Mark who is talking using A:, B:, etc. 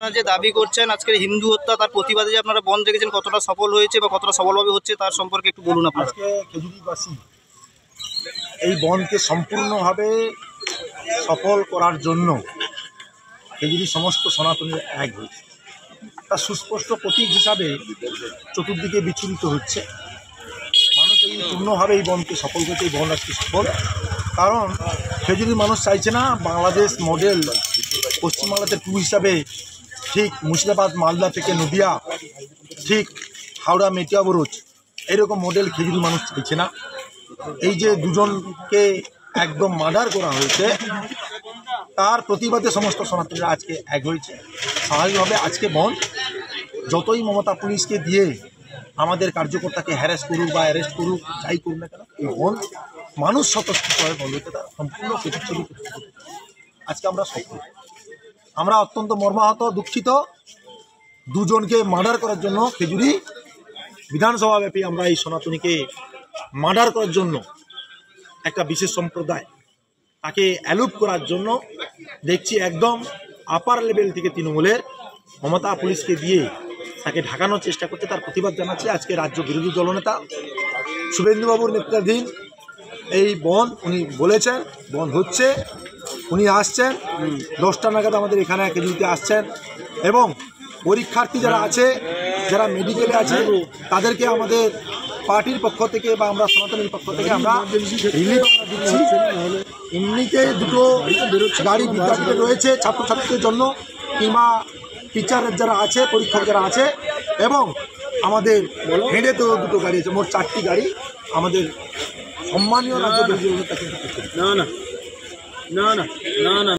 A: আপনারা যে দাবি করছেন আজকের হিন্দু হত্যা তার প্রতিবাদে যে আপনারা বন্ধ রেখেছেন কতটা সফল হয়েছে বা কতটা সফলভাবে হচ্ছে তার সম্পর্কে একটু বলুন আপনারা।
B: আজকে খেজুরিবাসী এই বনকে সম্পূর্ণভাবে সফল করার জন্য খেজুরি সমস্ত সনাতনীর এক হয়েছে, তার সুস্পষ্ট প্রতীক হিসাবে চতুর্দিকে বিচলিত হচ্ছে। মানুষ এই পূর্ণভাবে এই বনকে সফল করছে, এই বন আজকে সফল। কারণ খেজুরি মানুষ চাইছে না বাংলাদেশ মডেল পশ্চিমবাংলাতে টু হিসাবে ঠিক মুর্শিদাবাদ মালদা থেকে নদিয়া, ঠিক হাওড়া মেটিয়া বরোজ এরকম মডেল খেজুরি মানুষ চাইছে না। এই যে দুজনকে একদম মার্ডার করা হয়েছে তার প্রতিবাদে সমস্ত সনাতনীরা আজকে এক হয়েছে। স্বাভাবিকভাবে আজকে বন যতই মমতা পুলিশকে দিয়ে আমাদের কার্যকর্তাকে হ্যারাস করুক বা অ্যারেস্ট করুক যাই করুক না কেন, এই বন মানুষ স্বতঃস্ফূর্তভাবে বলতে তার সম্পূর্ণ প্রতিচ্ছবি। আজকে আমরা সফল, আমরা অত্যন্ত মর্মাহত দুঃখিত। দুজনকে মার্ডার করার জন্য খেজুরি বিধানসভাব্যাপী আমরা এই সনাতনীকে মার্ডার করার জন্য একটা বিশেষ সম্প্রদায় তাকে অ্যালুপ করার জন্য দেখছি একদম আপার লেভেল থেকে তৃণমূলের মমতা পুলিশকে দিয়ে তাকে ঢাকানোর চেষ্টা করতে, তার প্রতিবাদ জানাচ্ছে আজকে রাজ্য বিরোধী দলনেতা শুভেন্দুবাবুর নেতৃত্বাধীন এই বন উনি বলেছেন বন হচ্ছে। উনি আসছেন 10টা নাগাদ আমাদের এখানে খেজুরিতে আসছেন এবং পরীক্ষার্থী যারা আছে, যারা মেডিকেলে আছে তাদেরকে আমাদের পার্টির পক্ষ থেকে বা আমরা সনাতনীর পক্ষ থেকে আমরা রিলিফ দিচ্ছি। এমনিতে দুটো গাড়ি বিদ্যাপীঠে রয়েছে ছাত্রছাত্রীদের জন্য কিংবা টিচারের যারা আছে, পরীক্ষক যারা আছে, এবং আমাদের হেঁটে তো দুটো গাড়ি আছে, মোট 4টি গাড়ি আমাদের সম্মানীয় রাজ্য বিরোধী দলনেতা কিন্তু। না না না না না না